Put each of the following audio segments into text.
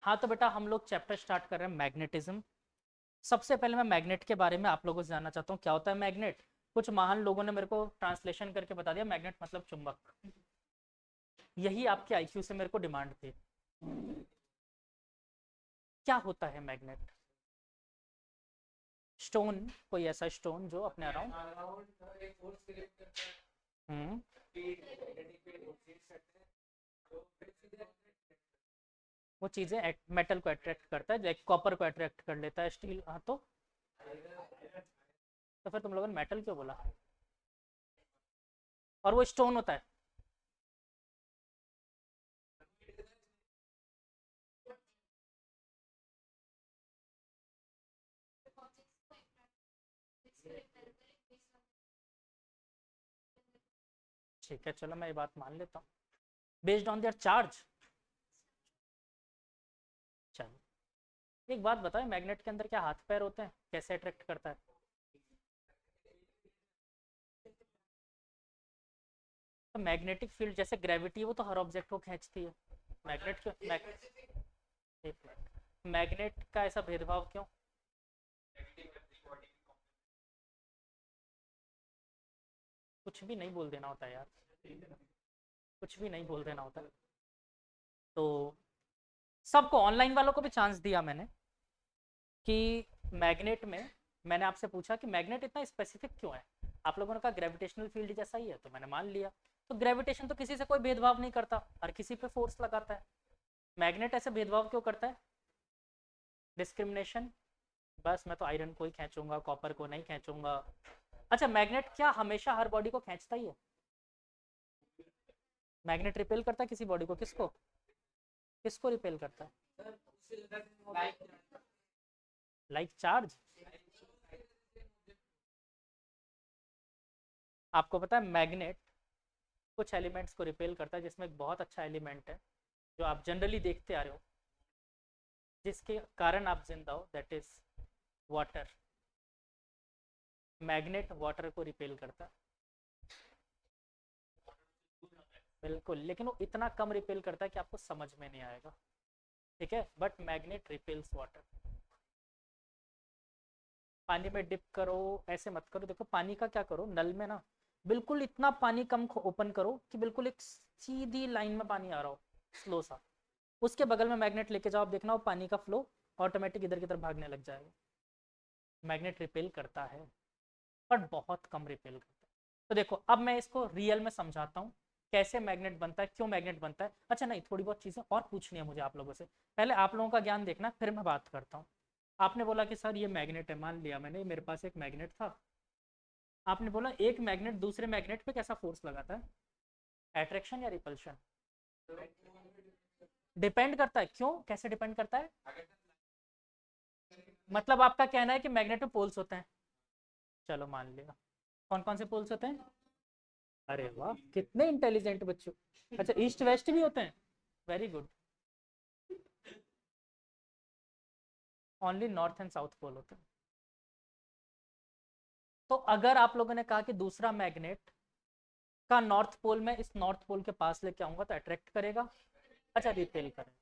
हाँ तो बेटा हम लोग चैप्टर स्टार्ट कर रहे हैं मैग्नेटिज्म। सबसे पहले मैं मैग्नेट के बारे में आप लोगों से जानना चाहता हूँ क्या होता है मैग्नेट। कुछ महान लोगों ने मेरे को ट्रांसलेशन करके बता दिया मैग्नेट मतलब चुंबक। यही आपके आईक्यू से मेरे को डिमांड थी। क्या होता है मैग्नेट? स्टोन, कोई ऐसा स्टोन जो अपने अराउंड। हम्म। वो चीजें मेटल को अट्रैक्ट करता है, लाइक कॉपर को अट्रैक्ट कर लेता है, स्टील। हाँ तो फिर तुम लोगों ने मेटल क्यों बोला? और वो स्टोन होता है। ठीक है चलो मैं ये बात मान लेता हूँ। Based on their charge. चलो एक बात बताओ, मैग्नेट के अंदर क्या हाथ पैर होते हैं? कैसे अट्रैक्ट करता है? तो मैग्नेटिक फील्ड जैसे ग्रेविटी, वो तो हर ऑब्जेक्ट को खींचती है। मैग्नेट क्यों मैग्नेट का ऐसा भेदभाव क्यों? कुछ भी नहीं बोल देना होता है यार, कुछ भी नहीं बोल देना होता है। तो सबको, ऑनलाइन वालों को भी चांस दिया मैंने कि मैग्नेट में, मैंने आपसे पूछा कि मैग्नेट इतना स्पेसिफिक क्यों है। आप लोगों ने कहा ग्रेविटेशनल फील्ड जैसा ही है, तो मैंने मान लिया। तो ग्रेविटेशन तो किसी से कोई भेदभाव नहीं करता, हर किसी पे फोर्स लगाता है। मैग्नेट ऐसे भेदभाव क्यों करता है? डिस्क्रिमिनेशन। बस मैं तो आयरन को ही खींचूंगा, कॉपर को नहीं खींचूंगा। अच्छा मैग्नेट क्या हमेशा हर बॉडी को खींचता ही है? मैग्नेट रिपेल करता है किसी बॉडी को? किसको? किसको रिपेल करता है? Like charge. आपको पता है मैग्नेट कुछ एलिमेंट्स को रिपेल करता है, जिसमें एक बहुत अच्छा एलिमेंट है जो आप जनरली देखते आ रहे हो, जिसके कारण आप जिंदा हो, that is water. Magnet water को रिपेल करता है। बिल्कुल, लेकिन वो इतना कम रिपेल करता है कि आपको समझ में नहीं आएगा। ठीक है, बट मैग्नेट रिपेल्स वाटर। पानी में डिप करो, ऐसे मत करो। देखो पानी का क्या करो, नल में ना बिल्कुल इतना पानी कम ओपन करो कि बिल्कुल एक सीधी लाइन में पानी आ रहा हो, स्लो सा। उसके बगल में मैग्नेट लेके जाओ, आप देखना वो पानी का फ्लो ऑटोमेटिक इधर की तरफ भागने लग जाएगा। मैग्नेट रिपेल करता है, बट बहुत कम रिपेल करता है। तो देखो अब मैं इसको रियल में समझाता हूँ, कैसे मैग्नेट बनता है, क्यों मैग्नेट बनता है। अच्छा नहीं, थोड़ी बहुत चीज़ें और पूछनी है मुझे आप लोगों से। पहले आप लोगों का ज्ञान देखना, फिर मैं बात करता हूँ। आपने बोला कि सर ये मैग्नेट है, मान लिया मैंने, मेरे पास एक मैग्नेट था। आपने बोला एक मैग्नेट दूसरे मैग्नेट पे कैसा फोर्स लगाता है? अट्रैक्शन या रिपल्शन? डिपेंड करता है। क्यों, कैसे डिपेंड करता है? मतलब आपका कहना है कि मैग्नेट में पोल्स होते हैं। चलो मान लिया। कौन कौन से पोल्स होते हैं? अरे वाह कितने इंटेलिजेंट बच्चों। अच्छा ईस्ट वेस्ट भी होते हैं? Very good. Only north and south pole होते हैं। तो अगर आप लोगों ने कहा कि दूसरा मैग्नेट का नॉर्थ पोल में इस नॉर्थ पोल के पास लेके आऊंगा तो अट्रैक्ट करेगा। अच्छा रिपेल करेगा,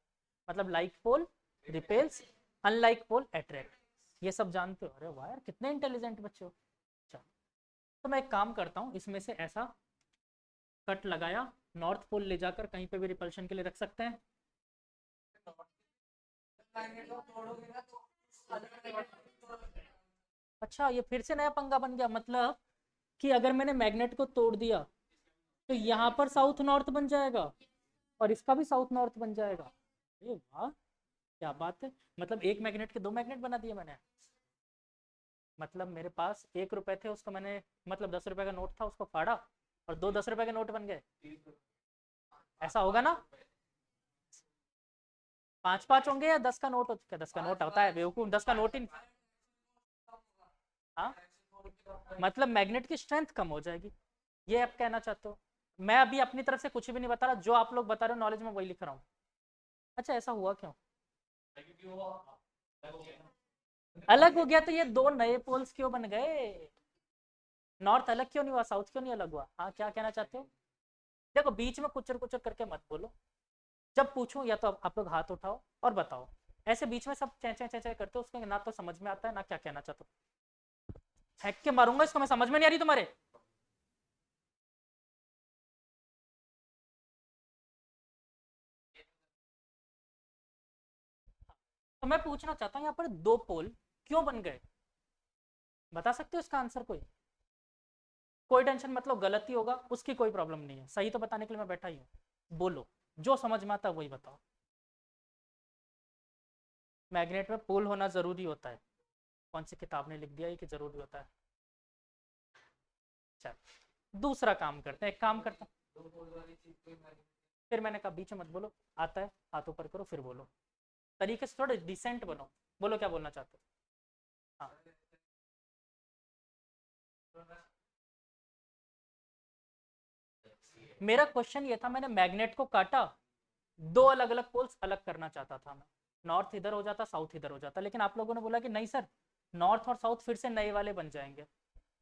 मतलब like pole repels, unlike pole attract. ये सब जानते हो? अरे वाह यार कितने इंटेलिजेंट बच्चे हो। अच्छा तो मैं एक काम करता हूँ, इसमें से ऐसा कट लगाया, नॉर्थ पोल ले जाकर कहीं पे भी रिपल्शन के लिए रख सकते हैं। अच्छा ये फिर से नया पंगा बन गया, मतलब कि अगर मैंने मैग्नेट को तोड़ दिया तो यहाँ पर साउथ नॉर्थ बन जाएगा और इसका भी साउथ नॉर्थ बन जाएगा। अरे वाह क्या बात है, मतलब एक मैग्नेट के दो मैग्नेट बना दिए मैंने। मतलब मेरे पास 1 रुपए थे, उसको मैंने, मतलब 10 रुपए का नोट था, उसको फाड़ा और दो 10 रुपए के नोट बन गए। ऐसा होगा ना? पांच पांच होंगे या 10 का नोट होता है? 10 का नोट होता है बेवकूफ, 10 का नोट ही। हाँ मतलब मैग्नेट की स्ट्रेंथ कम हो जाएगी, ये आप कहना चाहते हो? मैं अभी अपनी तरफ से कुछ भी नहीं बता रहा, जो आप लोग बता रहे हो नॉलेज में वही लिख रहा हूँ। अच्छा ऐसा हुआ क्यों? अलग हो गया तो ये दो नए पोल्स क्यों बन गए? नॉर्थ अलग क्यों नहीं हुआ, साउथ क्यों नहीं अलग हुआ? हाँ क्या कहना चाहते हो? देखो बीच में कुचर कुचर करके मत बोलो। जब पूछूं या तो आप लोग हाथ उठाओ और बताओ। ऐसे बीच में सब चै चै चै चै करते हो, उसके ना तो समझ में आता है ना क्या कहना चाहते हो। फेंक के मारूंगा इसको, मैं समझ में नहीं आ रही तुम्हारे। तो मैं पूछना चाहता हूँ यहाँ पर दो पोल क्यों बन गए, बता सकते हो इसका आंसर कोई? कोई टेंशन मतलब गलती होगा उसकी कोई प्रॉब्लम नहीं है, सही तो बताने के लिए मैं बैठा ही हूँ। बोलो, जो समझ में आता है वही बताओ। मैग्नेट में पोल होना जरूरी होता है, कौन सी किताब ने लिख दिया ये कि जरूरी होता है? चल दूसरा काम करते हैं, एक काम करता हूँ। फिर मैंने कहा बीच में मत बोलो, आता है हाथ ऊपर करो फिर बोलो, तरीके से थोड़े डिसेंट बनो। बोलो क्या बोलना चाहते हो। हाँ मेरा क्वेश्चन ये था, मैंने मैग्नेट को काटा, दो अलग अलग पोल्स अलग करना चाहता था मैं, नॉर्थ इधर हो जाता साउथ इधर हो जाता, लेकिन आप लोगों ने बोला कि नहीं सर, नॉर्थ और साउथ फिर से नए वाले बन जाएंगे।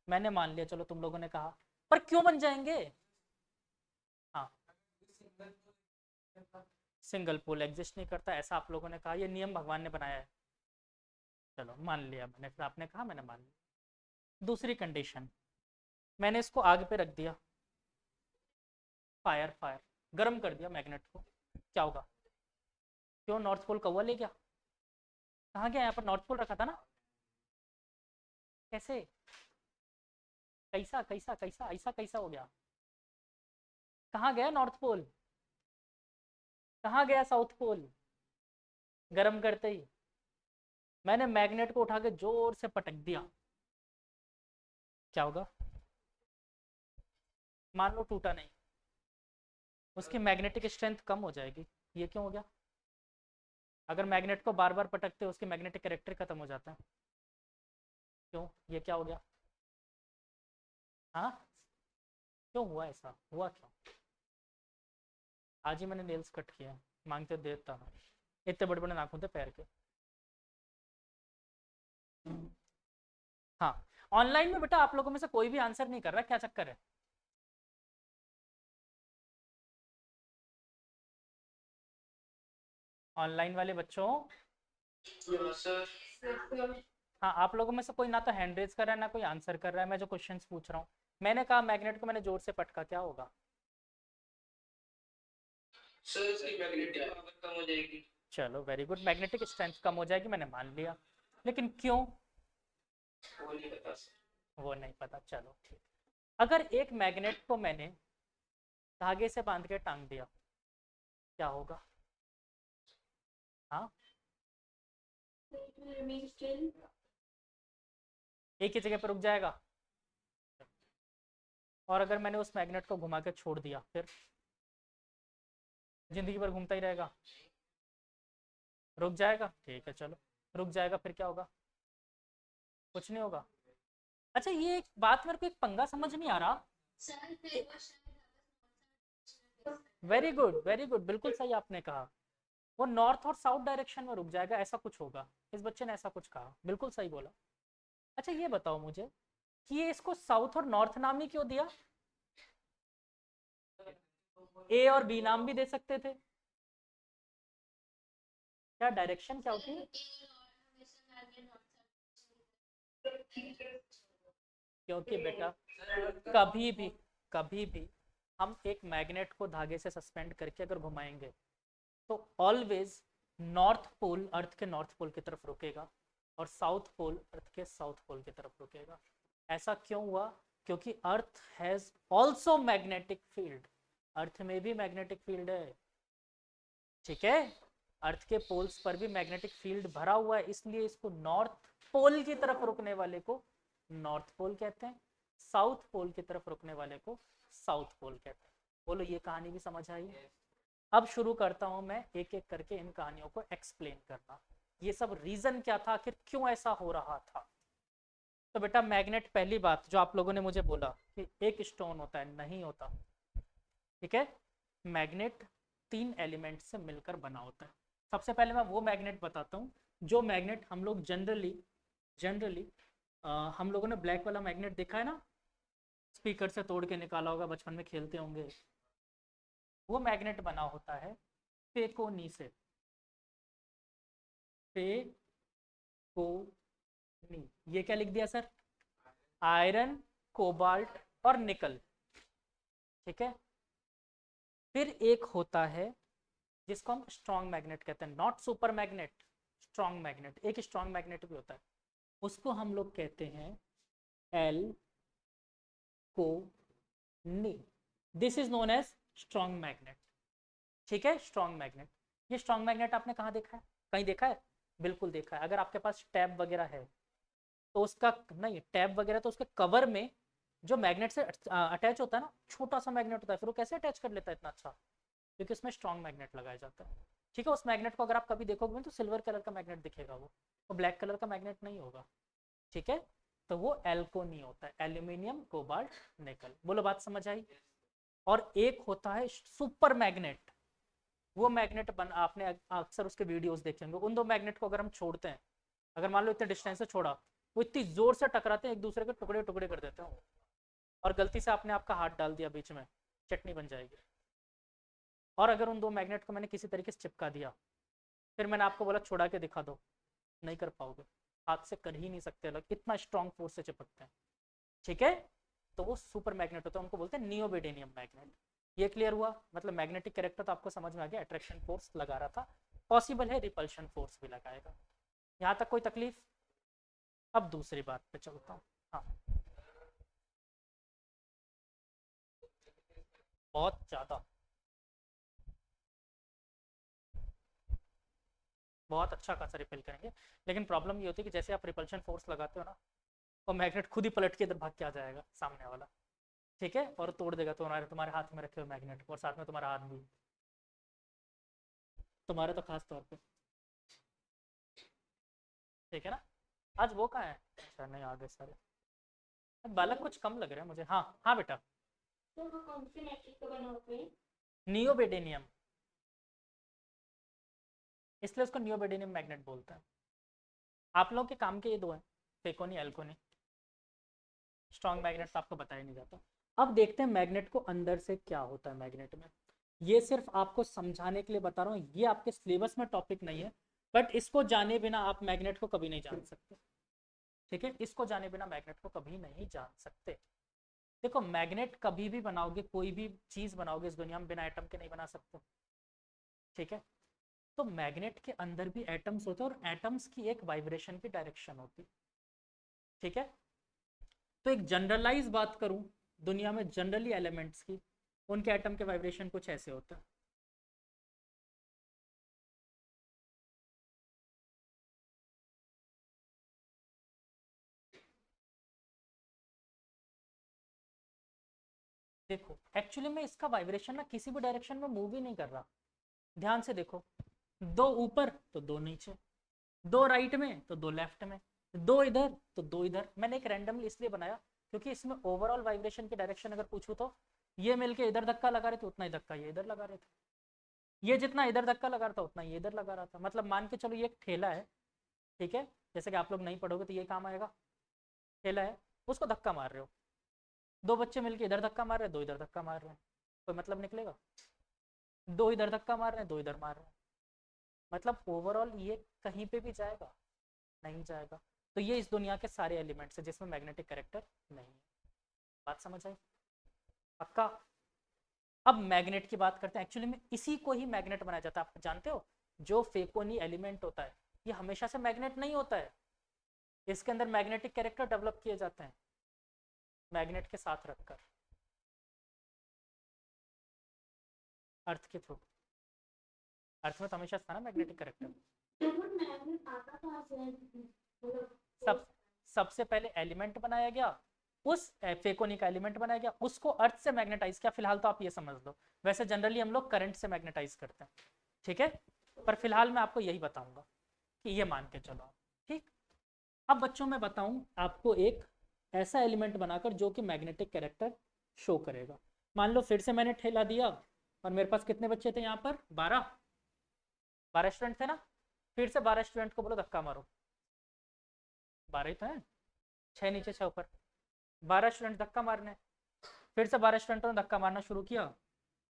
मैंने मान लिया, चलो तुम लोगों ने कहा, पर क्यों बन जाएंगे? हाँ सिंगल पोल एग्जिस्ट नहीं करता ऐसा आप लोगों ने कहा, ये नियम भगवान ने बनाया है। चलो मान लिया मैंने, फिर आपने कहा मैंने मान लिया। दूसरी कंडीशन, मैंने इसको आग पे रख दिया, फायर फायर गर्म कर दिया मैग्नेट को, क्या होगा? क्यों, नॉर्थ पोल कौवा ले गया? कहाँ गया? यहाँ पर नॉर्थ पोल रखा था ना। कैसे? कैसा कैसा कैसा ऐसा कैसा हो गया? कहाँ गया नॉर्थ पोल? कहाँ गया साउथ पोल? गर्म करते ही मैंने मैग्नेट को उठा के जोर से पटक दिया, क्या होगा? मान लो टूटा नहीं, उसकी मैग्नेटिक स्ट्रेंथ कम हो जाएगी। ये क्यों हो गया? अगर मैग्नेट को बार बार पटकते उसकी मैग्नेटिक कैरेक्टर खत्म हो जाता है। क्यों, ये क्या हो गया? हाँ क्यों हुआ ऐसा, हुआ क्यों? आज ही मैंने नेल्स कट किया, मांगते देता हूँ, इतने बड़े बड़े नाखून थे पैर के। हाँ ऑनलाइन में बेटा आप लोगों में से कोई भी आंसर नहीं कर रहा, क्या चक्कर है? ऑनलाइन वाले बच्चों, हाँ आप लोगों में से कोई ना तो हैंड रेज कर रहा है ना कोई आंसर कर रहा है, मैं जो क्वेश्चंस पूछ रहा हूँ। मैंने कहा मैग्नेट को मैंने जोर से पटका, क्या होगा? सर इसकी मैग्नेटिक पावर कम हो जाएगी। चलो वेरी गुड, मैग्नेटिक स्ट्रेंथ कम हो जाएगी, मैंने मान लिया, लेकिन क्यों? वो नहीं पता सर। वो नहीं पता, चलो ठीक। अगर एक मैग्नेट को मैंने धागे से बांध के टांग दिया, क्या होगा? हाँ एक ही जगह पर रुक जाएगा। और अगर मैंने उस मैग्नेट को घुमा के छोड़ दिया, फिर जिंदगी भर घूमता ही रहेगा? रुक जाएगा, ठीक है चलो, रुक जाएगा फिर क्या होगा? कुछ नहीं होगा। अच्छा ये एक बात मेरे को एक पंगा समझ नहीं आ रहा। वेरी गुड वेरी गुड, बिल्कुल सही आपने कहा, वो नॉर्थ और साउथ डायरेक्शन में रुक जाएगा, ऐसा कुछ होगा। इस बच्चे ने ऐसा कुछ कहा, बिल्कुल सही बोला। अच्छा ये बताओ मुझे कि ये इसको साउथ और नॉर्थ नाम ही क्यों दिया? ए और बी नाम भी दे सकते थे, क्या डायरेक्शन क्या होती है? क्योंकि बेटा कभी भी कभी भी हम एक मैग्नेट को धागे से सस्पेंड करके अगर घुमाएंगे तो ऑलवेज नॉर्थ पोल अर्थ के नॉर्थ पोल की तरफ रुकेगा और साउथ पोल अर्थ के साउथ पोल की तरफ रुकेगा। ऐसा क्यों हुआ? क्योंकि earth has also magnetic field, earth में भी मैग्नेटिक फील्ड है, ठीक है? अर्थ के पोल्स पर भी मैग्नेटिक फील्ड भरा हुआ है, इसलिए इसको नॉर्थ पोल की तरफ रुकने वाले को नॉर्थ पोल कहते हैं, साउथ पोल की तरफ रुकने वाले को साउथ पोल कहते हैं। बोलो ये कहानी भी समझ आई? अब शुरू करता हूं मैं एक एक करके इन कहानियों को एक्सप्लेन करना, ये सब रीजन क्या था, आखिर क्यों ऐसा हो रहा था। तो बेटा मैग्नेट, पहली बात जो आप लोगों ने मुझे बोला कि एक स्टोन होता है, नहीं होता, ठीक है? मैग्नेट तीन एलिमेंट से मिलकर बना होता है। सबसे पहले मैं वो मैग्नेट बताता हूँ जो मैग्नेट हम लोग जनरली जनरली हम लोगों ने ब्लैक वाला मैग्नेट देखा है ना, स्पीकर से तोड़ के निकाला होगा, बचपन में खेलते होंगे, वो मैग्नेट बना होता है फेकोनी से, फेकोनी, ये क्या लिख दिया सर? आयरन, कोबाल्ट और निकल, ठीक है। फिर एक होता है जिसको हम स्ट्रॉन्ग मैग्नेट कहते हैं, not super magnet, strong magnet, एक स्ट्रॉन्ग मैग्नेट भी होता है, उसको हम लोग कहते हैं एल को नी, this is known as strong magnet, ठीक है। स्ट्रॉन्ग मैग्नेट, ये स्ट्रॉन्ग मैग्नेट आपने कहाँ देखा है? कहीं देखा है? बिल्कुल देखा है। अगर आपके पास टैब वगैरह है तो उसका, नहीं टैब वगैरह, तो उसके कवर में जो मैग्नेट से अटैच होता है ना, छोटा सा मैग्नेट होता है, फिर वो कैसे अटैच कर लेता है इतना अच्छा? क्योंकि उसमें स्ट्रॉन्ग मैग्नेट लगाया जाता है, ठीक है। उस मैग्नेट को अगर आप कभी देखोगे तो सिल्वर कलर का मैग्नेट दिखेगा, वो ब्लैक कलर का मैग्नेट नहीं होगा, ठीक है। तो वो एल्कोनी होता है, एल्यूमिनियम कोबाल्ट निकल। बोलो बात समझ आई? और एक होता है सुपर मैग्नेट, वो मैग्नेट बन, आपने अक्सर उसके वीडियोस देखे होंगे। उन दो मैग्नेट को अगर हम छोड़ते हैं, अगर मान लो इतने डिस्टेंस से छोड़ा, वो इतनी जोर से टकराते हैं, एक दूसरे के टुकड़े टुकड़े कर देते हैं, और गलती से आपने आपका हाथ डाल दिया बीच में, चटनी बन जाएगी। और अगर उन दो मैग्नेट को मैंने किसी तरीके से चिपका दिया, फिर मैंने आपको बोला छुड़ा के दिखा दो, नहीं कर पाओगे, हाथ से कर ही नहीं सकते अलग, इतना स्ट्रॉन्ग फोर्स से चिपकते हैं, ठीक है। तो वो सुपर मैग्नेट होता है, उनको बोलते हैं नियोबेडेनियम मैग्नेट। ये क्लियर हुआ? मतलब मैग्नेटिक कैरेक्टर तो आपको समझ में आ गया, अट्रैक्शन फोर्स लगा रहा था, पॉसिबल है रिपल्शन फोर्स भी लगाएगा। यहाँ तक कोई तकलीफ? अब दूसरी बात पे चलता हूँ। हाँ, बहुत ज़्यादा, बहुत अच्छा खासा रिपेल करेंगे। लेकिन प्रॉब्लम ये होती है कि जैसे आप रिपल्शन फोर्स लगाते हो ना, वो मैग्नेट खुद ही पलट के इधर भाग के आ जाएगा सामने वाला, ठीक है, और तोड़ देगा तुम्हारे तुम्हारे हाथ में रखे हुए मैग्नेट को, और साथ में तुम्हारा हाथ भी, तुम्हारे तो खास तौर पे, ठीक है ना। आज वो कहाँ है? अच्छा नहीं, आ गए सारे। बालक कुछ कम लग रहे हैं मुझे। हाँ हाँ बेटा, तो वो कौन से मेटल का बना होता है? नियोबेडेनियम, इसलिए उसको नियोबेडेनियम मैग्नेट बोलते हैं। आप लोगों के काम के ये दो हैं, फेकोनी एल्कोनी। स्ट्रॉन्ग मैग्नेट तो आपको बताया नहीं जाता। अब देखते हैं मैग्नेट को अंदर से क्या होता है मैग्नेट में। ये सिर्फ आपको समझाने के लिए बता रहा हूँ, ये आपके सिलेबस में टॉपिक नहीं है, बट इसको जाने बिना आप मैग्नेट को कभी नहीं जान सकते, ठीक है। इसको जाने बिना मैग्नेट को कभी नहीं जान सकते। देखो मैग्नेट कभी भी बनाओगे, कोई भी चीज बनाओगे इस दुनिया में, बिना एटम के नहीं बना सकते, ठीक है। तो मैग्नेट के अंदर भी एटम्स होते हैं, और एटम्स की एक वाइब्रेशन की डायरेक्शन होती है, ठीक है। तो एक जनरलाइज बात करूं, दुनिया में जनरली एलिमेंट्स की, उनके एटम के वाइब्रेशन कुछ ऐसे होते हैं। देखो एक्चुअली में इसका वाइब्रेशन ना किसी भी डायरेक्शन में मूव ही नहीं कर रहा, ध्यान से देखो, दो ऊपर तो दो नीचे, दो राइट में तो दो लेफ्ट में, दो इधर तो दो इधर। मैंने एक रैंडमली इसलिए बनाया क्योंकि इसमें ओवरऑल वाइब्रेशन की डायरेक्शन अगर पूछूं तो ये मिलके इधर धक्का लगा रहे थे, उतना ही धक्का ये इधर लगा रहे थे, ये जितना इधर धक्का लगा रहा था उतना ये इधर लगा रहा था। मतलब मान के चलो ये एक ठेला है, ठीक है, जैसे कि आप लोग नहीं पढ़ोगे तो ये काम आएगा, ठेला है, उसको धक्का मार रहे हो, दो बच्चे मिलके इधर धक्का मार रहे हैं, दो इधर धक्का मार रहे हैं, कोई मतलब निकलेगा? दो इधर धक्का मार रहे हैं, दो इधर मार रहे हैं, मतलब ओवरऑल ये कहीं पे भी जाएगा? नहीं जाएगा। तो ये इस दुनिया के सारे एलिमेंट्स है जिसमें मैग्नेटिक कैरेक्टर नहीं है। बात समझ आई? पक्का? अब मैग्नेट की बात करते हैं। एक्चुअली में इसी को ही मैग्नेट बनाया जाता है। आप जानते हो जो फेकोनी एलिमेंट होता है ये हमेशा से मैग्नेट नहीं होता है, इसके अंदर मैग्नेटिक कैरेक्टर डेवलप किए जाते हैं मैग्नेट के साथ रखकर, अर्थ के थ्रू। अर्थ में तो हमेशा था ना मैग्नेटिक कैरेक्टर। तो वो मैग्नेट आता कहाँ से है? मतलब सब सबसे पहले एलिमेंट बनाया गया, उस फेकोनी का एलिमेंट बनाया गया, उसको अर्थ से मैग्नेटाइज किया। फिलहाल तो आप ये समझ लो, वैसे जनरली हम लोग करंट से मैग्नेटाइज करते हैं, ठीक है, पर फिलहाल मैं आपको यही बताऊंगा कि ये मान के चलो, ठीक। अब बच्चों मैं बताऊं आपको एक ऐसा एलिमेंट बनाकर जो कि मैग्नेटिक कैरेक्टर शो करेगा। मान लो फिर से मैंने ठेला दिया और मेरे पास कितने बच्चे थे यहाँ पर? 12 स्टूडेंट थे ना। फिर से 12 स्टूडेंट को बोलो धक्का मारो, 12 ही तो है, 6 नीचे 6 ऊपर, 12 स्टूडेंट धक्का मारने। फिर से 12 स्टूडेंटों ने धक्का मारना शुरू किया,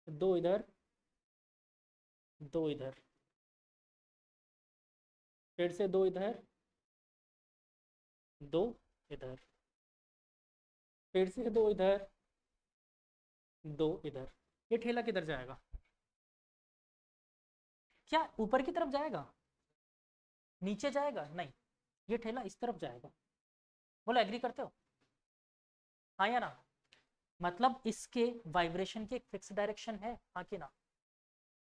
दो इधर दो इधर, फिर से दो इधर, दो इधर, फिर से दो इधर, दो इधर। ये ठेला किधर जाएगा? क्या ऊपर की तरफ जाएगा? नीचे जाएगा? नहीं, ये ठेला इस तरफ जाएगा। बोलो एग्री करते हो? हाँ या ना? मतलब इसके वाइब्रेशन की एक फिक्स डायरेक्शन है, हाँ कि ना?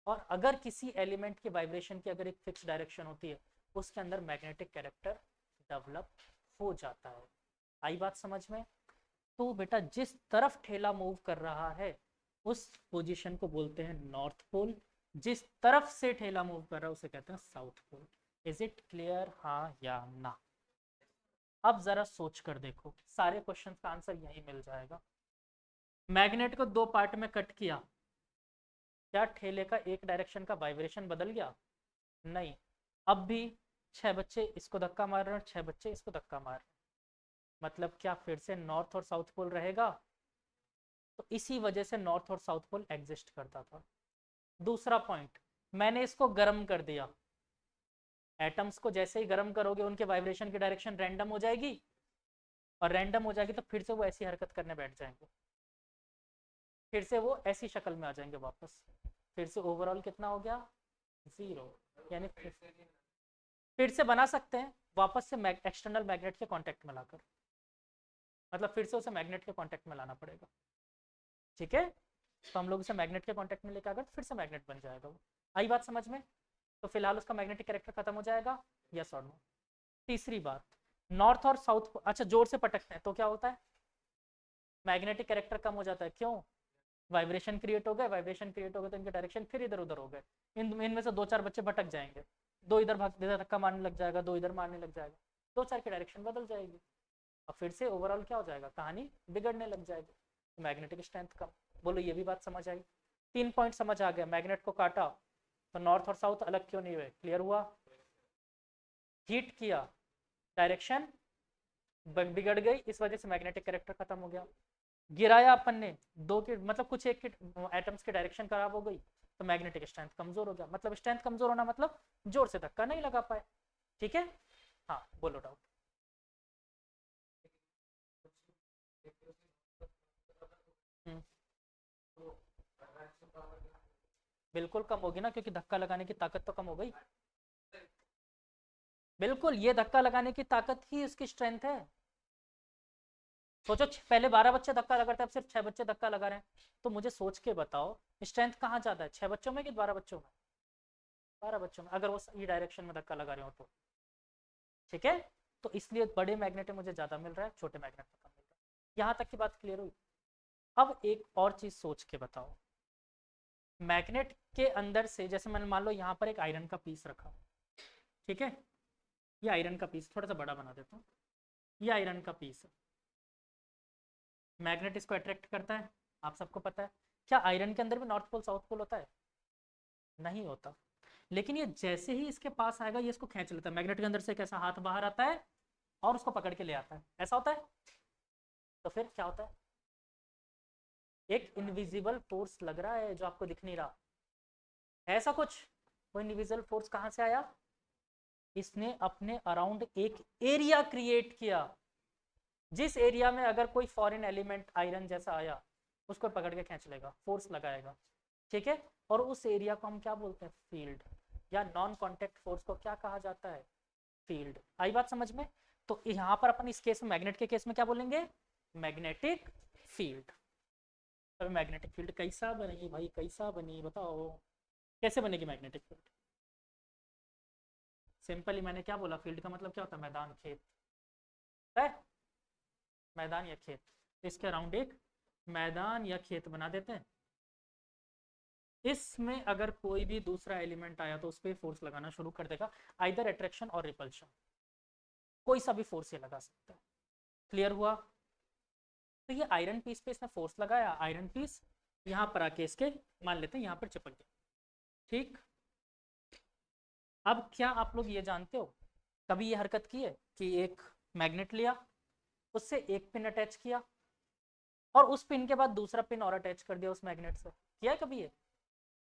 और अगर किसी एलिमेंट के वाइब्रेशन की अगर एक फिक्स डायरेक्शन होती है, उसके अंदर मैग्नेटिक कैरेक्टर डेवलप हो जाता है। आई बात समझ में? तो बेटा जिस तरफ ठेला मूव कर रहा है उस पोजीशन को बोलते हैं नॉर्थ पोल, जिस तरफ से ठेला मूव कर रहा है उसे कहते हैं south pole. Is it clear, हाँ या ना? अब जरा सोच कर देखो, सारे क्वेश्चन का आंसर यही मिल जाएगा। मैग्नेट को दो पार्ट में कट किया, क्या ठेले का एक डायरेक्शन का वाइब्रेशन बदल गया? नहीं। अब भी 6 बच्चे इसको धक्का मार रहे हैं, 6 बच्चे इसको धक्का मार रहे हैं, मतलब क्या फिर से नॉर्थ और साउथ पोल रहेगा? तो इसी वजह से नॉर्थ और साउथ पोल एग्जिस्ट करता था। दूसरा पॉइंट, मैंने इसको गर्म कर दिया, एटम्स को जैसे ही गर्म करोगे उनके वाइब्रेशन की डायरेक्शन रैंडम हो जाएगी, और रैंडम हो जाएगी तो फिर से वो ऐसी हरकत करने बैठ जाएंगे, फिर से वो ऐसी शक्ल में आ जाएंगे वापस, फिर से ओवरऑल कितना हो गया? 0। यानी फिर से बना सकते हैं वापस से एक्सटर्नल मैग्नेट के कांटेक्ट में लाकर, मतलब फिर से उसे मैग्नेट के कांटेक्ट में लाना पड़ेगा। ठीक है, तो हम लोग उसे मैग्नेट के कांटेक्ट में लेकर आकर फिर से मैग्नेट बन जाएगा वो। आई बात समझ में? तो फिलहाल उसका मैग्नेटिक कैरेक्टर खत्म हो जाएगा, यस और नो। तीसरी बात, नॉर्थ और साउथ, अच्छा जोर से पटकते हैं तो क्या होता है? मैग्नेटिक कैरेक्टर कम हो जाता है, क्यों? वाइब्रेशन क्रिएट हो गए, वाइब्रेशन क्रिएट हो गए तो इनके डायरेक्शन फिर इधर उधर हो गए, इनमें से 2-4 बच्चे भटक जाएंगे, दो इधर भाग धक्का मारने लग जाएगा, दो इधर मारने लग जाएगा, 2-4 की डायरेक्शन बदल जाएगी, और फिर से ओवरऑल क्या हो जाएगा? कहानी बिगड़ने लग जाएगी, मैग्नेटिक स्ट्रेंथ कम। बोलो ये भी बात समझ आई? 3 पॉइंट समझ आ गया। मैग्नेट को काटा तो नॉर्थ और साउथ अलग क्यों नहीं हुए, क्लियर हुआ? हीट किया, डायरेक्शन बिगड़ गई, इस वजह से मैग्नेटिक कैरेक्टर खत्म हो गया। गिराया अपन ने, दो के मतलब कुछ एक के एटम्स की डायरेक्शन खराब हो गई तो मैग्नेटिक स्ट्रेंथ कमजोर हो गया, मतलब स्ट्रेंथ कमजोर होना मतलब जोर से धक्का नहीं लगा पाए। ठीक है, हाँ बोलो डाउट। बिल्कुल कम होगी ना, क्योंकि धक्का लगाने की ताकत तो कम हो गई। बिल्कुल, ये धक्का लगाने की ताकत ही उसकी स्ट्रेंथ है। सोचो पहले 12 बच्चे धक्का लगाते हैं, अब सिर्फ 6 बच्चे धक्का लगा रहे हैं, तो मुझे सोच के बताओ स्ट्रेंथ कहाँ ज्यादा है, 6 बच्चों में कि 12 बच्चों में? 12 बच्चों में, अगर वो सही डायरेक्शन में धक्का लगा रहे हो तो। ठीक है, तो इसलिए बड़े मैग्नेट में मुझे ज्यादा मिल रहा है, छोटे मैग्नेट में कम मिल रहा है। यहाँ तक की बात क्लियर हुई? अब एक और चीज सोच के बताओ, मैग्नेट के अंदर से जैसे मैंने मान लो यहाँ पर एक आयरन का पीस रखा, ठीक है, ये आयरन का पीस थोड़ा सा बड़ा बना देता हूँ, ये आयरन का पीस है, मैग्नेट इसको अट्रैक्ट करता है, आप सबको पता है। क्या आयरन के अंदर भी नॉर्थ पोल साउथ पोल होता है? नहीं होता, लेकिन ये जैसे ही इसके पास आएगा ये इसको खींच लेता है, मैग्नेट के अंदर से कैसा हाथ बाहर आता है और उसको पकड़ के ले आता है, ऐसा होता है। तो फिर क्या होता है? एक इनविजिबल फोर्स लग रहा है जो आपको दिख नहीं रहा, ऐसा कुछ। वो इनविजिबल फोर्स कहाँ से आया? इसने अपने अराउंड एक एरिया क्रिएट किया, जिस एरिया में अगर कोई फॉरेन एलिमेंट आयरन जैसा आया उसको पकड़ के खींच लेगा, फोर्स लगाएगा। ठीक है, और उस एरिया को हम क्या बोलते हैं? फील्ड, या नॉन कांटेक्ट फोर्स को क्या कहा जाता है? फील्ड। आई बात समझ में? तो यहाँ पर अपन इस केस में, मैग्नेट के केस में क्या बोलेंगे? Magnetic field. अब मैग्नेटिक फील्ड कैसा बनेगी भाई, कैसा बनी बताओ, कैसे बनेगी मैग्नेटिक फील्ड? सिंपली मैंने क्या बोला, फील्ड का मतलब क्या होता है? मैदान, खेत है, मैदान या खेत, इसके अराउंड एक मैदान या खेत बना देते हैं। इसमें अगर कोई भी दूसरा एलिमेंट आया तो उस पर फोर्स लगाना शुरू कर देगा, आइदर अट्रैक्शन और रिपल्शन, कोई सा भी फोर्स ये लगा सकता है। क्लियर हुआ? तो ये आयरन पीस पे इसने फोर्स लगाया, आयरन पीस यहाँ पर आके इसके मान लेते हैं यहाँ पर चिपक गया। ठीक, अब क्या आप लोग ये जानते हो, कभी ये हरकत की है कि एक मैग्नेट लिया, उससे एक पिन अटैच किया और उस पिन के बाद दूसरा पिन और अटैच कर दिया उस मैग्नेट से, किया है कभी ये?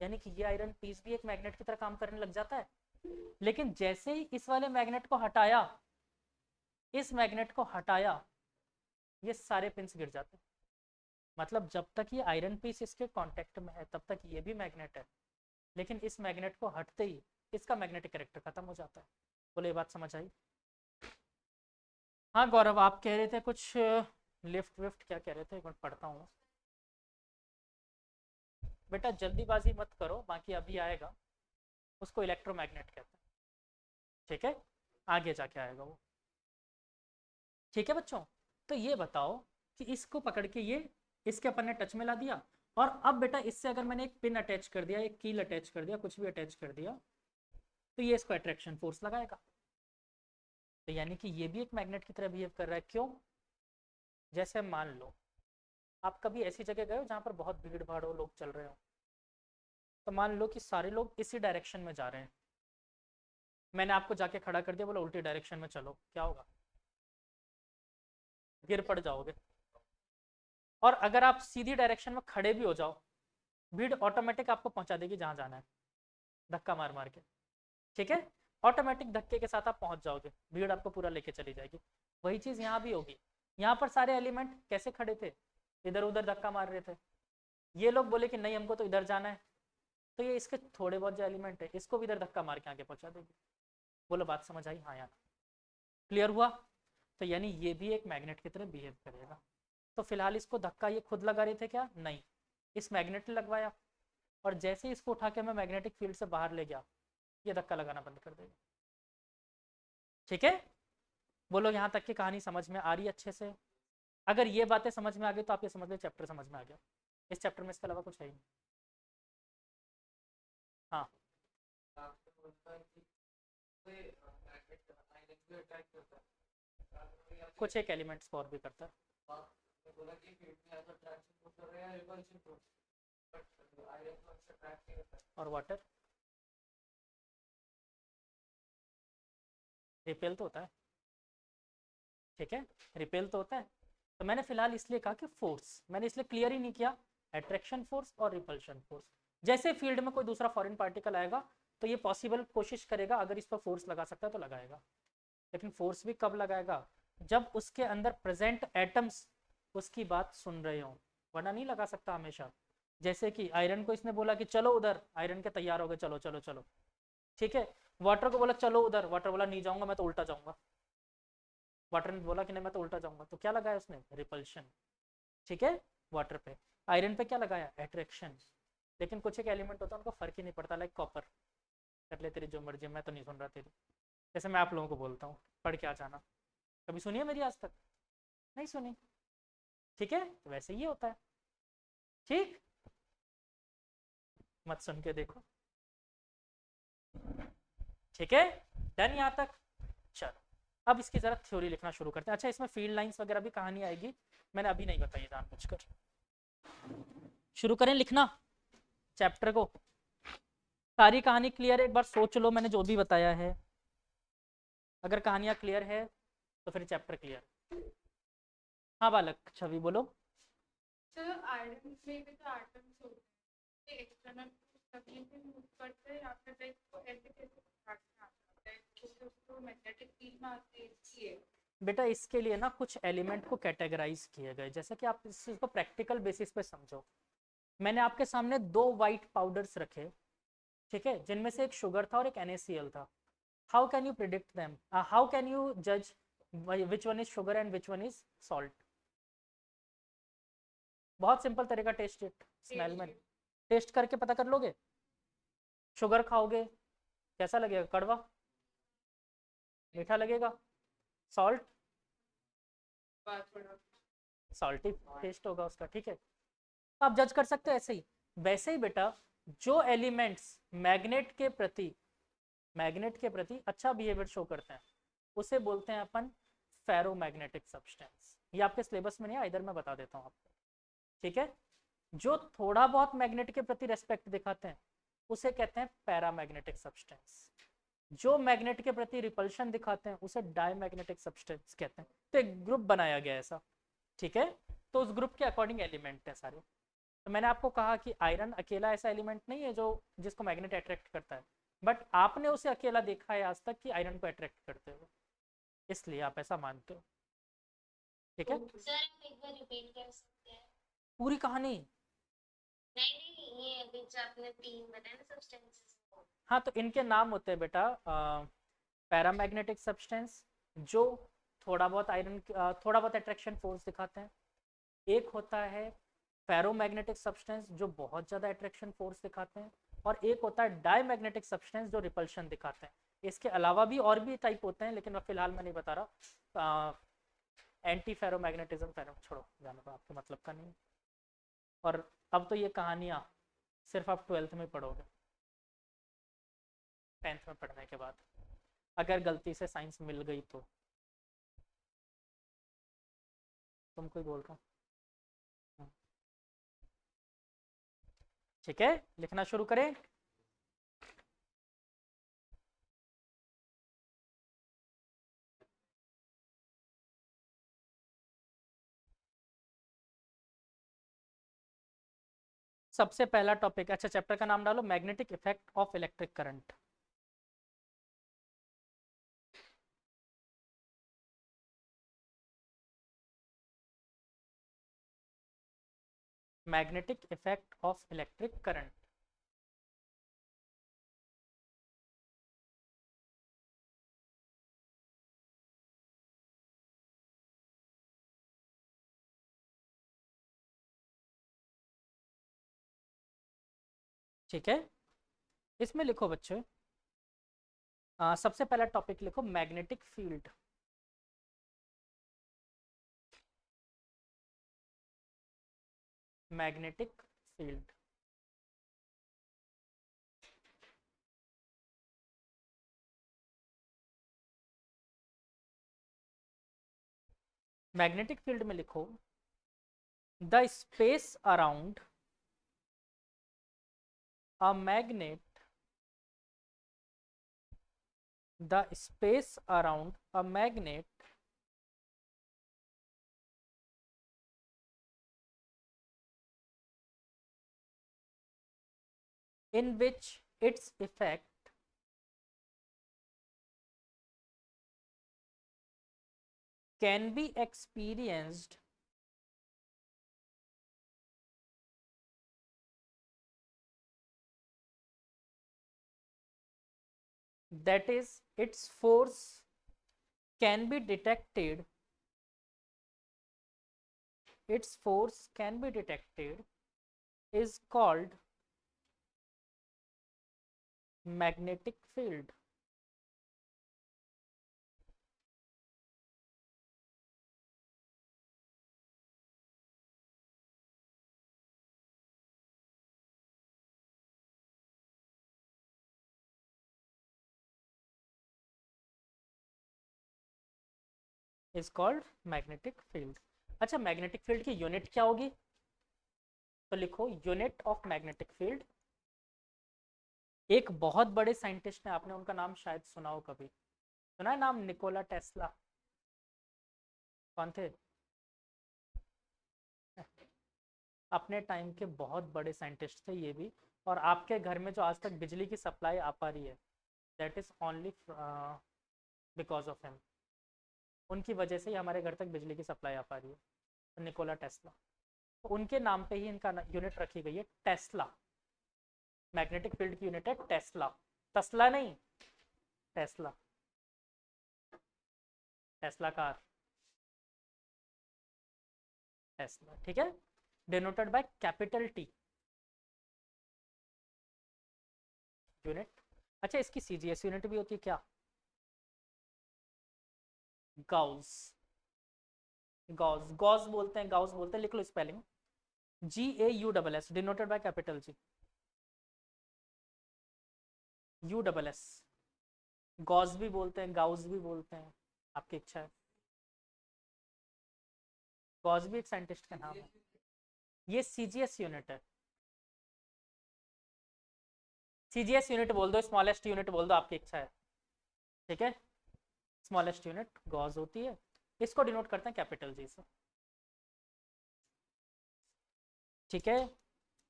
यानी कि ये आयरन पीस भी एक मैग्नेट की तरह काम करने लग जाता है। लेकिन जैसे ही इस वाले मैग्नेट को हटाया, इस मैग्नेट को हटाया, ये सारे पिंस गिर जाते हैं। मतलब जब तक ये आयरन पीस इसके कांटेक्ट में है तब तक ये भी मैग्नेट है, लेकिन इस मैग्नेट को हटते ही इसका मैग्नेटिक कैरेक्टर खत्म हो जाता है। बोले ये बात समझ आई? हाँ गौरव, आप कह रहे थे कुछ लिफ्ट विफ्ट, क्या कह रहे थे? एक मिनट पढ़ता हूँ। बेटा जल्दीबाजी मत करो, बाकी अभी आएगा, उसको इलेक्ट्रोमैग्नेट कहते हैं, ठीक है? आगे जाके आएगा वो, ठीक है बच्चों? तो ये बताओ कि इसको पकड़ के ये इसके अपन ने टच में ला दिया, और अब बेटा इससे अगर मैंने एक पिन अटैच कर दिया, एक कील अटैच कर दिया, कुछ भी अटैच कर दिया, तो ये इसको अट्रैक्शन फोर्स लगाएगा। तो यानी कि ये भी एक मैग्नेट की तरह बिहेव कर रहा है। क्यों? जैसे मान लो आप कभी ऐसी जगह गए हो जहाँ पर बहुत भीड़ भाड़ हो, लोग चल रहे हो, तो मान लो कि सारे लोग इसी डायरेक्शन में जा रहे हैं, मैंने आपको जाके खड़ा कर दिया, बोला उल्टी डायरेक्शन में चलो, क्या होगा? गिर पड़ जाओगे। और अगर आप सीधी डायरेक्शन में खड़े भी हो जाओ, भीड़ ऑटोमेटिक आपको पहुंचा देगी जहां जाना है, धक्का मार मार के, ठीक है? ऑटोमेटिक धक्के के साथ आप पहुंच जाओगे, भीड़ आपको पूरा लेके चली जाएगी। वही चीज यहाँ भी होगी। यहाँ पर सारे एलिमेंट कैसे खड़े थे? इधर उधर धक्का मार रहे थे। ये लोग बोले कि नहीं हमको तो इधर जाना है, तो ये इसके थोड़े बहुत जो एलिमेंट है इसको भी इधर धक्का मार के आगे पहुंचा देगी। बोलो बात समझ आई? हाँ या ना? क्लियर हुआ? तो यानी ये भी एक मैग्नेट की तरह बिहेव करेगा। तो फिलहाल इसको धक्का ये खुद लगा रहे थे क्या? नहीं, इस मैग्नेट ने लगवाया, और जैसे ही इसको उठा के मैं मैग्नेटिक फील्ड से बाहर ले गया, ये धक्का लगाना बंद कर देगा। ठीक है? बोलो यहाँ तक की कहानी समझ में आ रही है अच्छे से? अगर ये बातें समझ में आ गई तो आप ये समझ लो चैप्टर समझ में आ गया। इस चैप्टर में इसके अलावा कुछ है ही नहीं। हाँ कुछ एक एलिमेंट्स को और भी करता है। और वाटर रिपेल तो होता है, ठीक है? रिपेल तो होता है। तो मैंने फिलहाल इसलिए कहा कि फोर्स, मैंने इसलिए क्लियर ही नहीं किया अट्रैक्शन फोर्स और रिपल्शन फोर्स। जैसे फील्ड में कोई दूसरा फॉरेन पार्टिकल आएगा तो ये पॉसिबल कोशिश करेगा, अगर इस पर फोर्स लगा सकता है तो लगाएगा, लेकिन फोर्स भी कब लगाएगा? जब उसके अंदर प्रेजेंट एटम्स उसकी बात सुन रहे हो, वरना नहीं लगा सकता हमेशा। जैसे कि आयरन को इसने बोला कि चलो उधर, आयरन के तैयार हो गए, चलो चलो चलो, ठीक है? वाटर को बोला चलो उधर, वाटर बोला नहीं जाऊंगा, मैं तो उल्टा जाऊंगा। वाटर ने बोला कि नहीं मैं तो उल्टा जाऊंगा, तो क्या लगाया उसने? रिपल्शन, ठीक है? वाटर पे। आयरन पे क्या लगाया? अट्रैक्शन। लेकिन कुछ एक एलिमेंट होता है उनको फर्क ही नहीं पड़ता, लाइक कॉपर, कर ले तेरी जो मर्जी, मैं तो नहीं सुन रहा तेरी। जैसे मैं आप लोगों को बोलता हूँ पढ़ के आ जाना, कभी सुनिए मेरी आज तक? नहीं सुनी, ठीक है? तो वैसे ही होता है, ठीक? मत सुन के देखो, ठीक है? डन यहाँ तक? चलो अब इसकी जरा थ्योरी लिखना शुरू करते हैं। अच्छा इसमें फील्ड लाइंस वगैरह भी कहानी आएगी, मैंने अभी नहीं बताई जानबूझकर। शुरू करें लिखना चैप्टर को। सारी कहानी क्लियर है? एक बार सोच लो मैंने जो भी बताया है, अगर कहानियां क्लियर है तो फिर चैप्टर क्लियर। हाँ बालक छवि बोलो। चलो आयरन में भी तो एटम्स होते हैं, एक्सटर्नल तभी भी मूव करते हैं या फिर लाइक को ऐसे कैसे काटना आता है क्योंकि उसको मैग्नेटिक फील्ड में आते हैं इसलिए। बेटा इसके लिए ना कुछ एलिमेंट को कैटेगराइज किए गए, जैसे कि आप इस चीज को प्रैक्टिकल बेसिस पे समझो। मैंने आपके सामने 2 वाइट पाउडर्स रखे, ठीक है, जिनमें से एक शुगर था और एक NaCl था। How can you predict them? How can you जज which one is sugar and which one is salt? बहुत सिंपल तरीका, टेस्ट इट, स्मेल में टेस्ट करके पता कर लोगे। शुगर खाओगे कैसा लगेगा? कड़वा, मीठा लगेगा। सॉल्ट, सॉल्टी टेस्ट होगा उसका, ठीक है? आप जज कर सकते हो ऐसे ही। वैसे ही बेटा जो एलिमेंट्स मैग्नेट के प्रति अच्छा बिहेवियर शो करते हैं उसे बोलते हैं अपन फेरोमैग्नेटिक सब्सटेंस। ये आपके सिलेबस में नहीं है, इधर मैं बता देता हूँ आपको, ठीक है? जो थोड़ा बहुत मैग्नेट के प्रति रेस्पेक्ट दिखाते हैं उसे कहते हैं पैरामैग्नेटिक सब्सटेंस। जो मैग्नेट के प्रति रिपल्शन दिखाते हैं उसे डायमैग्नेटिक सब्सटेंस कहते हैं। तो एक ग्रुप बनाया गया ऐसा, ठीक है? तो उस ग्रुप के अकॉर्डिंग एलिमेंट है सारे। तो मैंने आपको कहा कि आयरन अकेला ऐसा एलिमेंट नहीं है जो जिसको मैग्नेट अट्रैक्ट करता है, बट आपने उसे अकेला देखा है आज तक कि आयरन को अट्रैक्ट करते हुए, इसलिए आप ऐसा मानते हो। ठीक है, सर आप एक बार रिपीट कर सकते हैं? पूरी कहानी। नहीं नहीं, ये अभी जो आपने 3 बताए ना सब्सटेंसेस, हाँ, तो इनके नाम होते हैं बेटा पैरामैग्नेटिक सब्सटेंस जो थोड़ा बहुत अट्रैक्शन फोर्स दिखाते हैं। एक होता है फेरोमैग्नेटिक सब्सटेंस जो बहुत ज़्यादा अट्रैक्शन फोर्स दिखाते हैं, और एक होता है डायमैग्नेटिक सब्सटेंस जो रिपल्शन दिखाते हैं। इसके अलावा भी और भी टाइप होते हैं, लेकिन मैं फिलहाल मैं नहीं बता रहा। एंटी फेरोमैग्नेटिज्म, फेरो छोड़ो, जाने दो, आपके मतलब का नहीं। और अब तो ये कहानियाँ सिर्फ आप 12th में पढ़ोगे, 10th में पढ़ने के बाद, अगर गलती से साइंस मिल गई तो। तुमको ही बोल रहा हूँ। ठीक है, लिखना शुरू करें। सबसे पहला टॉपिक, अच्छा चैप्टर का नाम डालो, magnetic effect of electric current. Magnetic effect of electric current. ठीक है, इसमें लिखो बच्चे, सबसे पहला टॉपिक लिखो magnetic field. Magnetic field. Magnetic field में लिखो the space around a magnet, the space around a magnet in which its effect can be experienced that is its force can be detected, its force can be detected is called magnetic field. Is called magnetic field. अच्छा, magnetic field की unit क्या होगी? तो लिखो unit of magnetic field. एक बहुत बड़े scientist ने, आपने उनका नाम शायद सुना हो, कभी सुना है नाम? Nikola Tesla. कौन थे? अपने टाइम के बहुत बड़े साइंटिस्ट थे ये भी, और आपके घर में जो आज तक बिजली की सप्लाई आ पा रही है, that is only because of him. उनकी वजह से ही हमारे घर तक बिजली की सप्लाई आ पा रही है, तो निकोला टेस्ला। तो उनके नाम पे ही इनका यूनिट रखी गई है टेस्ला। मैग्नेटिक फील्ड की यूनिट है टेस्ला, तस्ला नहीं, टेस्ला। Tesla car, Tesla. ठीक है, denoted by capital T, unit. अच्छा, इसकी सीजीएस यूनिट भी होती है क्या? गाउस, गॉस, गॉस बोलते हैं, गाउस बोलते हैं, लिख लो spelling, GAUSS, denoted by capital G, USS। Gauss भी बोलते हैं, गाउस भी बोलते हैं, आपकी इच्छा है। गॉस भी एक साइंटिस्ट का नाम है। ये सीजीएस यूनिट है, सीजीएस यूनिट बोल दो, स्मॉलेस्ट यूनिट बोल दो, आपकी इच्छा है। ठीक है, स्मॉलेस्ट यूनिट गॉस होती है, इसको डिनोट करते हैं कैपिटल G से। ठीक है,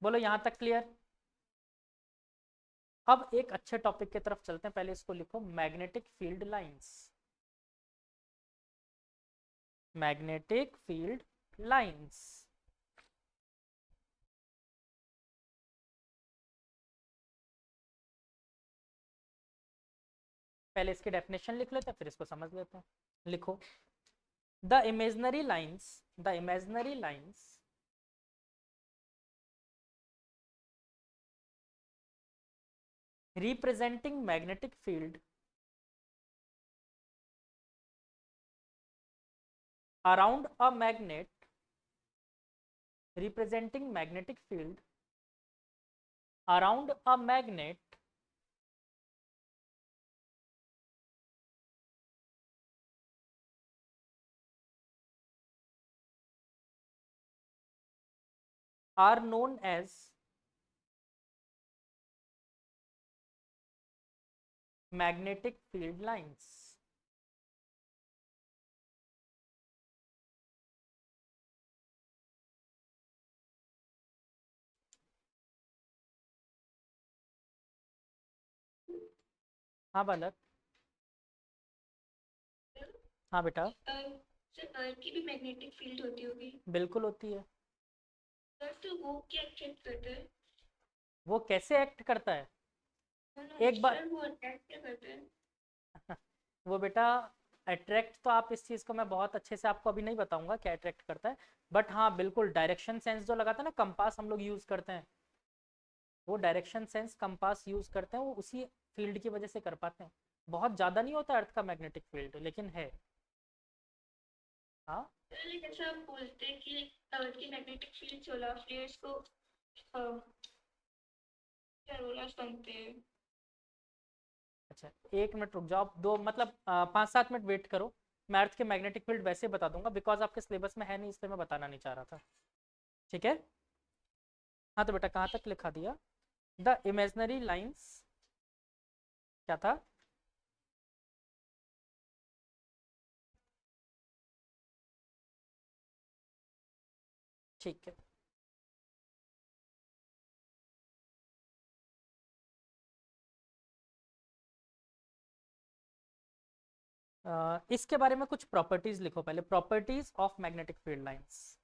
बोलो यहाँ तक क्लियर। अब एक अच्छे टॉपिक की तरफ चलते हैं, पहले इसको लिखो, magnetic field lines. Magnetic field lines. पहले इसकी डेफिनेशन लिख लेते हैं, फिर इसको समझ लेते हैं। लिखो, the imaginary lines representing magnetic field around a magnet, representing magnetic field around a magnet are known as magnetic field lines. हाँ बालक, हाँ बेटा, सर अर्थ की भी मैग्नेटिक फील्ड होती होगी बिल्कुल होती है। सर, तो वो क्या अट्रैक्ट करता है? वो कैसे एक्ट करता है? एक बार सर वो अट्रैक्ट क्या करता है? वो बेटा अट्रैक्ट तो आप इस चीज़ को मैं बहुत अच्छे से आपको अभी नहीं बताऊंगा क्या अट्रैक्ट करता है, बट हाँ बिल्कुल डायरेक्शन सेंस जो लगाता है ना, कंपास हम लोग यूज़ करते हैं, वो डायरेक्शन सेंस कंपास यूज़ करते हैं, वो उसी फील्ड की वजह से कर पाते हैं। बहुत ज़्यादा नहीं होता अर्थ का मैग्नेटिक फील्ड, लेकिन है। हाँ सर जैसा आप बोलते हैं कि अर्थ की मैग्नेटिक फील्ड सोलर फ्लेयर्स को करोलास बनते हैं। अच्छा, एक मिनट रुक जाओ, दो मतलब 5-7 मिनट वेट करो, मैं अर्थ के मैग्नेटिक फील्ड वैसे बता दूंगा, बिकॉज आपके सिलेबस में है नहीं, इसलिए मैं बताना नहीं चाह रहा था। ठीक है, हाँ तो बेटा कहाँ तक लिखा दिया? द इमेजनरी लाइंस, क्या था? ठीक है, इसके बारे में कुछ प्रॉपर्टीज लिखो पहले, properties of magnetic field lines.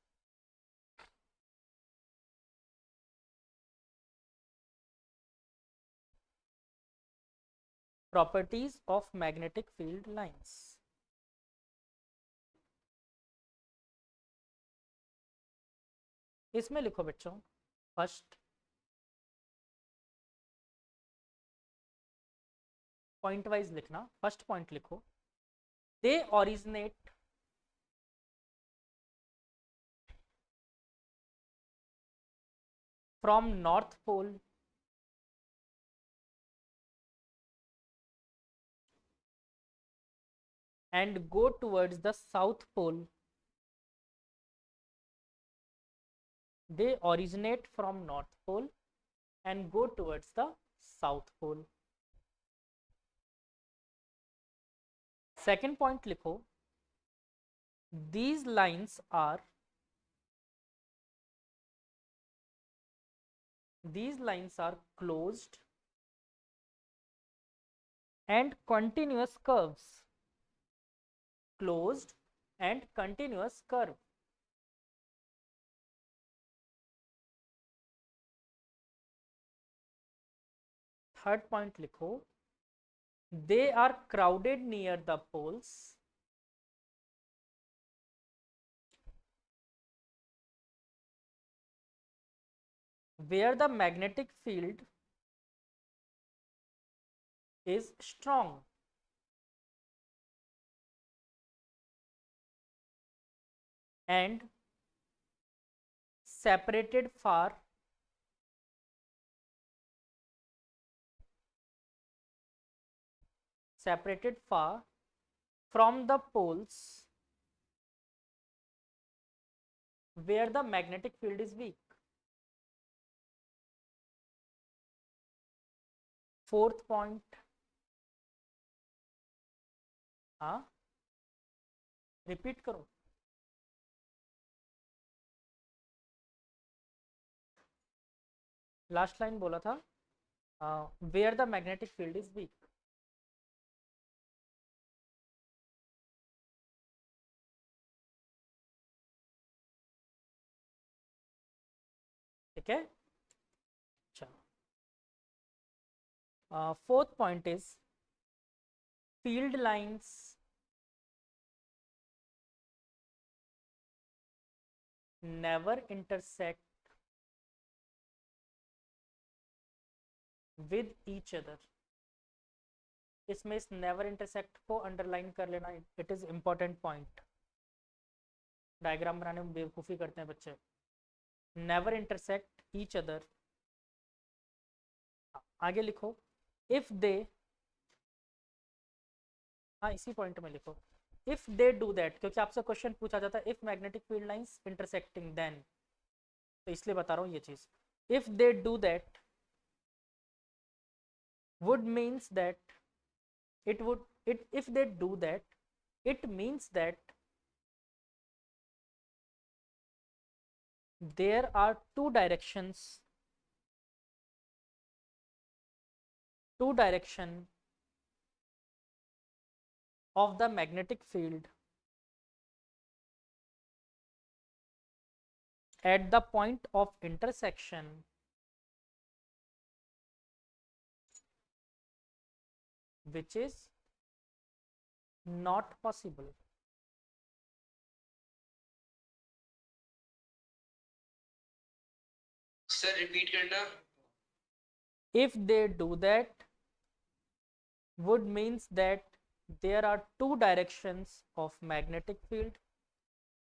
Properties of magnetic field lines, इसमें लिखो बच्चों, फर्स्ट पॉइंट वाइज लिखना, फर्स्ट पॉइंट लिखो, they originate from north pole and go towards the south pole. They originate from north pole and go towards the south pole. Second point लिखो, these lines are closed and continuous curves. Closed and continuous curve. Third point लिखो, they are crowded near the poles where the magnetic field is strong. And separated far from the poles where the magnetic field is weak. Fourth point, हाँ repeat करो, last line बोला था where the magnetic field is weak. ठीक है, चलो। Fourth point is field lines never intersect with each other. इसमें इस never intersect को अंडरलाइन कर लेना, it is important point. Diagram बनाने में बेवकूफ़ी करते हैं बच्चे। नेवर इंटरसेक्ट ईच अदर, आगे लिखो इफ दे, हाँ इसी पॉइंट में लिखो इफ दे डू दैट, क्योंकि आपसे क्वेश्चन पूछा जाता है if magnetic field lines intersecting then, तो इसलिए बता रहा हूँ ये चीज। If they do that would means that it would it if they do that it means that there are two direction of the magnetic field at the point of intersection which is not possible। Sir repeat करना। if they do that would means that there are two directions of magnetic field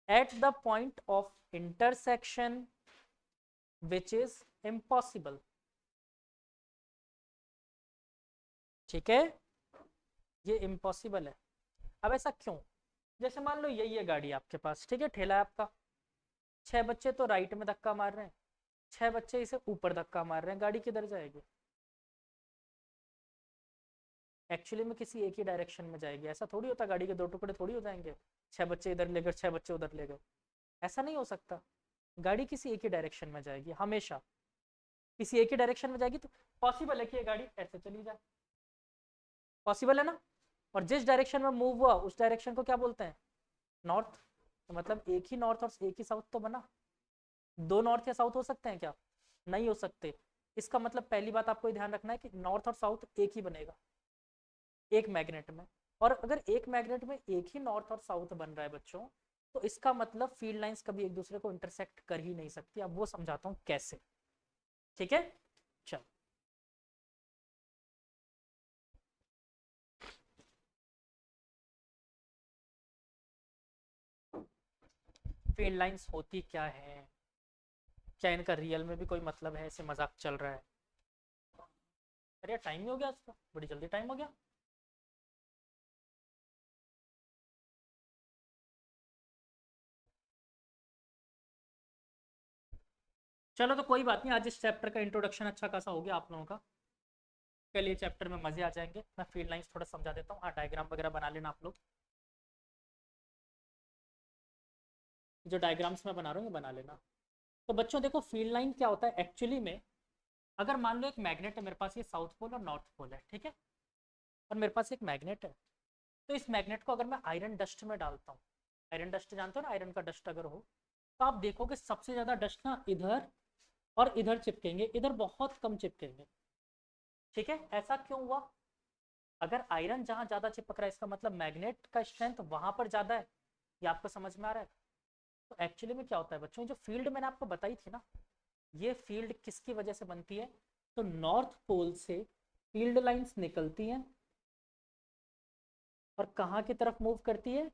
at the point of intersection which is impossible। ठीक है, ये impossible है। अब ऐसा क्यों? जैसे मान लो यही है गाड़ी आपके पास, ठीक है, ठेला है आपका, 6 बच्चे तो राइट में धक्का मार रहे हैं, 6 बच्चे इसे ऊपर धक्का मार रहे हैं, गाड़ी किधर जाएगी? एक्चुअली में किसी एक ही डायरेक्शन में जाएगी। ऐसा थोड़ी होता, गाड़ी के 2 टुकड़े थोड़ी हो जाएंगे, 6 बच्चे इधर ले गए 6 बच्चे उधर ले गए, ऐसा नहीं हो सकता। गाड़ी किसी एक ही डायरेक्शन में जाएगी, हमेशा किसी एक ही डायरेक्शन में जाएगी। तो पॉसिबल है कि ये गाड़ी ऐसे चली जाए, पॉसिबल है ना। और जिस डायरेक्शन में मूव हुआ उस डायरेक्शन को क्या बोलते हैं? नॉर्थ। तो मतलब एक ही नॉर्थ और एक ही साउथ तो बना। 2 नॉर्थ या साउथ हो सकते हैं क्या? नहीं हो सकते। इसका मतलब पहली बात आपको ध्यान रखना है कि नॉर्थ और साउथ एक ही बनेगा एक मैग्नेट में। और अगर एक मैग्नेट में एक ही नॉर्थ और साउथ बन रहा है बच्चों, तो इसका मतलब फील्ड लाइंस कभी एक दूसरे को इंटरसेक्ट कर ही नहीं सकती। अब वो समझाता हूँ कैसे। ठीक है, चलो। फील्ड लाइंस होती क्या है, क्या इनका रियल में भी कोई मतलब है, ऐसे मजाक चल रहा है? अरे टाइम ही हो गया, आज तो बड़ी जल्दी टाइम हो गया। चलो तो कोई बात नहीं, आज इस चैप्टर का इंट्रोडक्शन अच्छा खासा हो गया आप लोगों का। कल ये चैप्टर में मजे आ जाएंगे। मैं फील्ड लाइंस थोड़ा समझा देता हूँ। हाँ, डायग्राम वगैरह बना लेना आप लोग। जो डायग्राम्स मैं बना रहा हूँ ये बना लेना। तो बच्चों देखो, फील्ड लाइन क्या होता है एक्चुअली में। अगर मान लो एक मैग्नेट है मेरे पास, ये साउथ पोल और नॉर्थ पोल है, ठीक है, और मेरे पास एक मैग्नेट है, तो इस मैग्नेट को अगर मैं आयरन डस्ट में डालता हूँ, आयरन डस्ट जानते हो ना, आयरन का डस्ट अगर हो, तो आप देखोगे सबसे ज़्यादा डस्ट ना इधर और इधर चिपकेंगे, इधर बहुत कम चिपकेंगे। ठीक है, ऐसा क्यों हुआ? अगर आयरन जहाँ ज़्यादा चिपक रहा है, इसका मतलब मैग्नेट का स्ट्रेंथ वहाँ पर ज़्यादा है। ये आपको समझ में आ रहा है? तो एक्चुअली में क्या होता है बच्चों, जो फील्ड मैंने आपको बताई थी ना, ये फील्ड किसकी वजह से बनती है? तो नॉर्थ पोल से फील्ड लाइंस निकलती हैं और कहाँ की तरफ मूव करती है?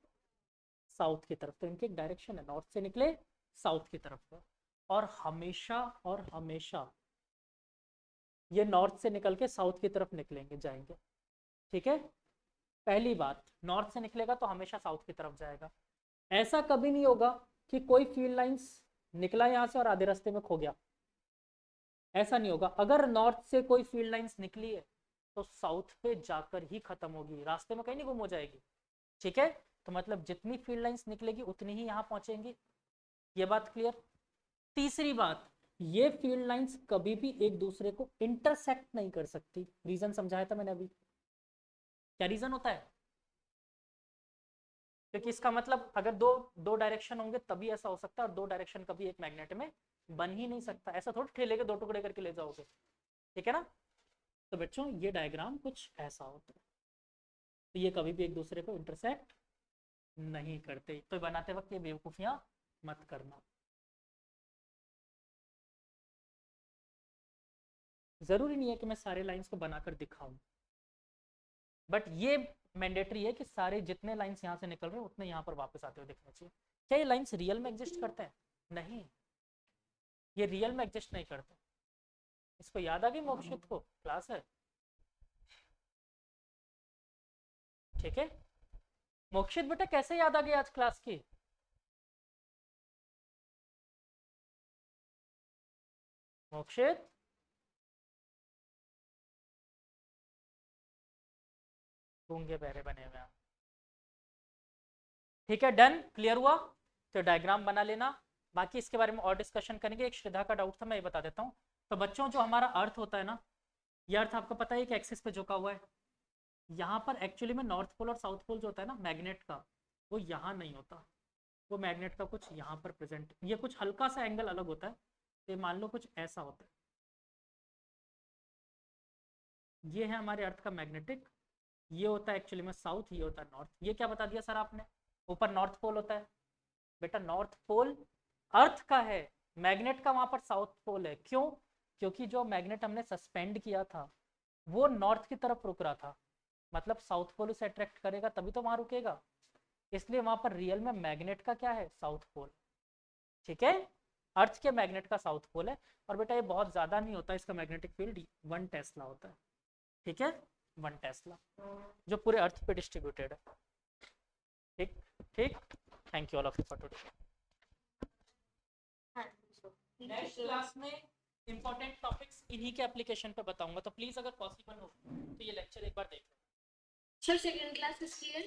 साउथ की तरफ। तो इनकी एक डायरेक्शन है, नॉर्थ से निकले साउथ की तरफ। और हमेशा ये नॉर्थ से निकल के साउथ की तरफ निकलेंगे, जाएंगे। ठीक है, पहली बात, नॉर्थ से निकलेगा तो हमेशा साउथ की तरफ जाएगा। ऐसा कभी नहीं होगा कि कोई फील्ड लाइंस निकला यहाँ से और आधे रास्ते में खो गया, ऐसा नहीं होगा। अगर नॉर्थ से कोई फील्ड लाइंस निकली है तो साउथ पे जाकर ही खत्म होगी, रास्ते में कहीं नहीं गुम हो जाएगी। ठीक है, तो मतलब जितनी फील्ड लाइंस निकलेगी उतनी ही यहाँ पहुंचेंगी। ये बात क्लियर? तीसरी बात, ये फील्ड लाइंस कभी भी एक दूसरे को इंटरसेक्ट नहीं कर सकती। रीजन समझाया था मैंने अभी। क्या रीजन होता है? क्योंकि इसका मतलब अगर दो डायरेक्शन होंगे तभी ऐसा हो सकता है, और दो डायरेक्शन कभी एक मैग्नेट में बन ही नहीं सकता। ऐसा थोड़ी ठेले के दो टुकड़े करके ले जाओगे, ठीक है ना। तो बच्चों ये डायग्राम कुछ ऐसा होता है, तो ये कभी भी एक दूसरे को इंटरसेक्ट नहीं करते। तो बनाते वक्त ये बेवकूफियां मत करना। जरूरी नहीं है कि मैं सारे लाइंस को बनाकर दिखाऊं, बट ये मैंडेटरी है कि सारे जितने लाइंस यहाँ से निकल रहे हैं उतने यहाँ पर वापस आते हुए दिखने चाहिए। क्या ये लाइंस रियल में एग्जिस्ट करते हैं? नहीं, ये रियल में एग्जिस्ट नहीं करते। इसको याद आ गई मोक्षित को? क्लास है, ठीक है। मोक्षित बेटा कैसे याद आ गई आज क्लास की? मोक्षित गूंगे बहरे बने हुए हैं, ठीक है। डन, क्लियर हुआ? तो डायग्राम बना लेना, बाकी इसके बारे में और डिस्कशन करेंगे। एक श्रद्धा का डाउट था, मैं ये बता देता हूँ। तो बच्चों जो हमारा अर्थ होता है ना, ये अर्थ आपको पता है कि एक्सिस पे झुका हुआ है। यहाँ पर एक्चुअली में नॉर्थ पोल और साउथ पोल जो होता है ना मैग्नेट का, वो यहाँ नहीं होता। वो मैग्नेट का कुछ यहाँ पर प्रेजेंट, ये कुछ हल्का सा एंगल अलग होता है। तो मान लो कुछ ऐसा होता है, ये है हमारे अर्थ का मैग्नेटिक, ये होता है एक्चुअली में साउथ, ये होता है नॉर्थ। ये क्या बता दिया सर आपने? ऊपर नॉर्थ पोल होता है। बेटा नॉर्थ पोल अर्थ का है, मैग्नेट का वहां पर साउथ पोल है। क्यों? क्योंकि जो मैग्नेट हमने सस्पेंड किया था वो नॉर्थ की तरफ रुक रहा था, मतलब साउथ पोल उसे अट्रैक्ट करेगा तभी तो वहां रुकेगा। इसलिए वहां पर रियल में मैग्नेट का क्या है? साउथ पोल, ठीक है। अर्थ के मैग्नेट का साउथ पोल है। और बेटा ये बहुत ज्यादा नहीं होता, इसका मैग्नेटिक फील्ड 1 टेस्ला होता है, ठीक है। 1 टेस्ला जो पूरे अर्थ पे डिस्ट्रीब्यूटेड है, ठीक ठीक। Thank you all of you for today. Next class में इंपॉर्टेंट टॉपिक्स इन्हीं के एप्लीकेशन पे बताऊंगा, तो प्लीज अगर पॉसिबल हो तो ये लेक्चर एक बार देख लो। Sir second class is clear?